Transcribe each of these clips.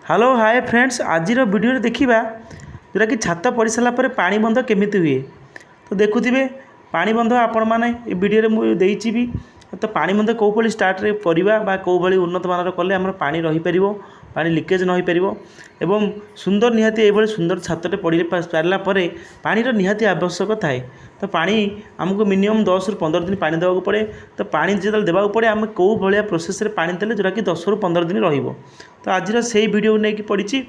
Hello hi friends आज video देखा जोटा कि छात पड़ सारा पर पानी बंध केमी हुए तो देखुए पानी बंध आपण मैंने वीडियो मुझे भी तो पानी बंध कौ भाई स्टार्ट करवा कौ भाई उन्नत मानर कले आम पानी रहीपर पानी लिकेज न हो एवं सुंदर निहाती ये सुंदर छातटे पड़ सारा पानी निहाती आवश्यक थाए तो पानी आमको मिनिमम 10 ରୁ 15 दिन पानी देवाक पड़े तो पानी जो देवाक पड़े आम कौ भाया प्रोसेस पानी देले जोटा कि 10 ରୁ 15 दिन रहिबो तो आज से वीडियो नहीं पड़ी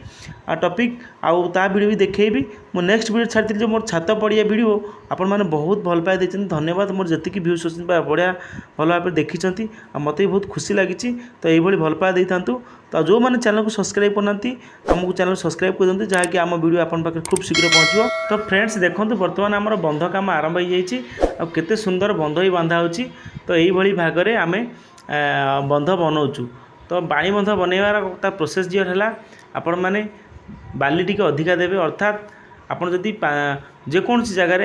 टॉपिक आउ ता वीडियो भी देखी मो नेक्स्ट वीडियो छाड़ी जो मोर छात पड़िया वीडियो आपण मैंने बहुत भल पाई देते धन्यवाद मोर जी भ्यूज बढ़िया भल भाव देखी मत भी बहुत खुशी लगी तो ये भल पाई दे था तो जो मैंने चैनल को सब्सक्राइब करना आमको चैनल सब्सक्राइब कर दिखाँ जहाँकि आम वीडियो आपन पाखे खूब शीघ्र पहुँचो तो फ्रेंड्स देखो बर्तमान आम बंध काम आरंभ हो केते सुंदर बंध ही बांधा हो तो यही भाग में आम बंध बनाऊँ तो पानी बंध बनइबार प्रोसेस जो है आपण मैंने बाली टी अधिका देवे अर्थात आपड़ जदि जेकोसी जगार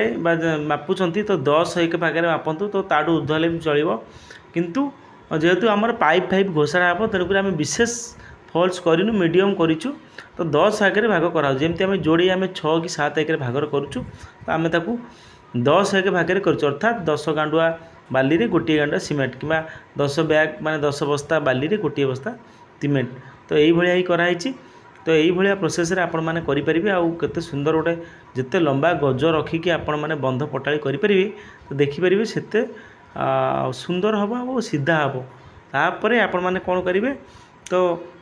मापुंट तो 10 एक भाग मापतु तो ताठू ऊर्ध्व भी चलो किंतु जेहेतु आमर पाइप फाइप घोषणा हे तेणुक आम विशेष फॉल्स करूँ मीडियम करूँ तो 10 आगे भाग कराऊ जमी आम जोड़ी आम 6 कि 7 एक भाग करुँ तो आम 10 एक भाग कर अर्थात 10 गांडुआ बाली रे गोटे गांडुआ सीमेंट कि 10 बैग माने 10 बस्ता बाली रे गोटे बस्ता सीमेंट तो यही ही कराई तो यही प्रोसेस आपण मैंने करेंगे आउ केते सुंदर गोटे जिते लंबा गज रखिकी आपण मैंने बंध पटाड़ी करेंगे तो देखिपारे से सुंदर हम और सीधा हम तापर आपण मैंने कौन करेंगे तो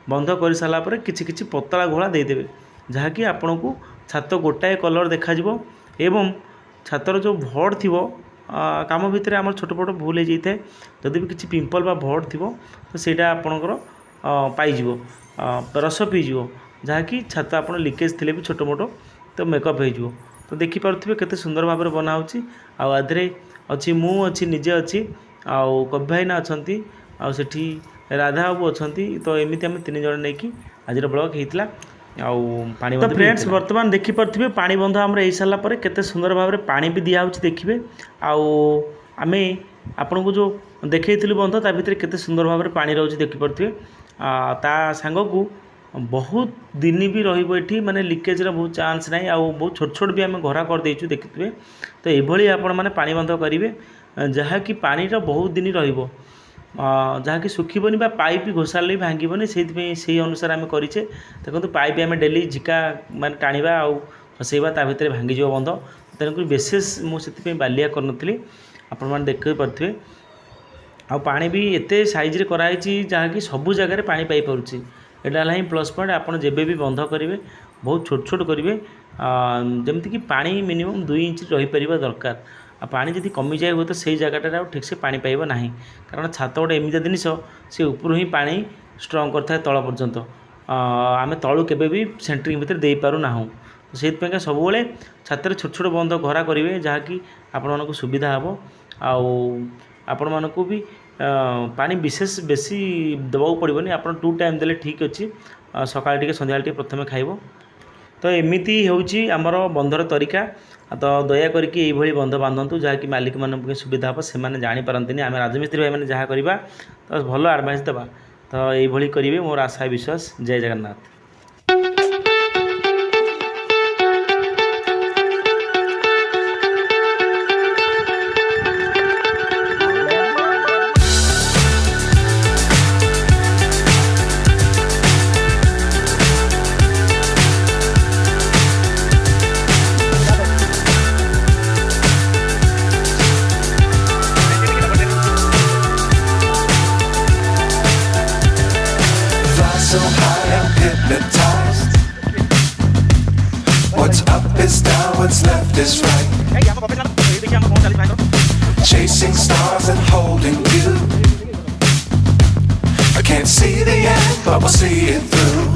बंध कर सारापर कि पतला घोड़ा देदेवे जहाँकि आपण को छात गोटाए कलर देखा एवं छातर जो भड़ थी काम भितर आम छोट छोट भूल हो जाए जदि भी किसी पिंपल बा भड़ थी तो ସେଇଟା आपणकर पाइज रस पीज जहाँकि छात आप लिकेज थे भी छोट मोट तो मेकअप हो तो देखिपे केते सुंदर भाव में बना आधे अच्छी मु अच्छी निजे अच्छी आउ कवि भाईना अच्छा आठी राधा बाबू अच्छा तो एमती आम 3 जन नहीं आज ब्लॉग होता आउ पानी तो फ्रेंड्स बर्तमान देखिपे पानी बंध आम हो सारापर केते सुंदर भाव में पानी भी दिया देखिए आउ आम आपन को जो देखी बंध ता भीतर केते सुंदर भाव में पानी रोचे देखिपे ता सांग को बहुत दिन भी रही माने लिकेज बहुत चांस ना आउ बहुत छोट छोट भी आम घरा कर देचु देखिए तो ये आपण मैंने पानी बंध करेंगे जहाँकि पानी बहुत दिन रहिबो जहाँकि सुखीबनी पाइप घोषारे भी भांगीबनी से अनुसार आम करेचे देखो पाइप आम डेली झिका माने टाणीबा आउ खसैबा ता भीतर भांगीज बंध तेणुक विशेष मुझे बालिया करनी आपण मैंने देख पारे आ पानी भी एते साइज कराई जहाँकि सबू जगह पानी पाई पारुछि एटा है प्लस पॉइंट आपड़ जेबे भी बंध करेंगे बहुत छोट छोट करेंगे जमीक पानी मिनिमम 2 इंच रहीपर दरकार आ पानी जब कमी जाए हुए तो सही जगह ठीक से पानी पाइब ना कारण छात गोटे एमती जिनस से ऊपर ही पानी स्ट्रंग करता है तल पर्यंत आम तलू के भी सेंटरिंग भितर दे पारू ना से सब छातर छोट छोट बंध घरा करेंगे जहाँकि आपण को सुविधा हे आपण मानक भी पानी विशेष बेसी देवाक पड़ोनी आप 2 टाइम देले ठीक अच्छी सकाल टे सन्ध्या टे प्रथम खाइब तो एमती होमर बंधर तरीका तो दया करके ये बंध बांधतु जहाँकि मालिक मान सुविधा हे से जापारती आम राजमिस्त्री भाई मैंने जहाँ करवा तो भल एडवाइस देवा तो ये करेंगे मोर आशा विश्वास जय Jagannath. So high I'm hypnotized. What's up is down, what's left is right. Chasing stars and holding you. I can't see the end, but we'll see it through.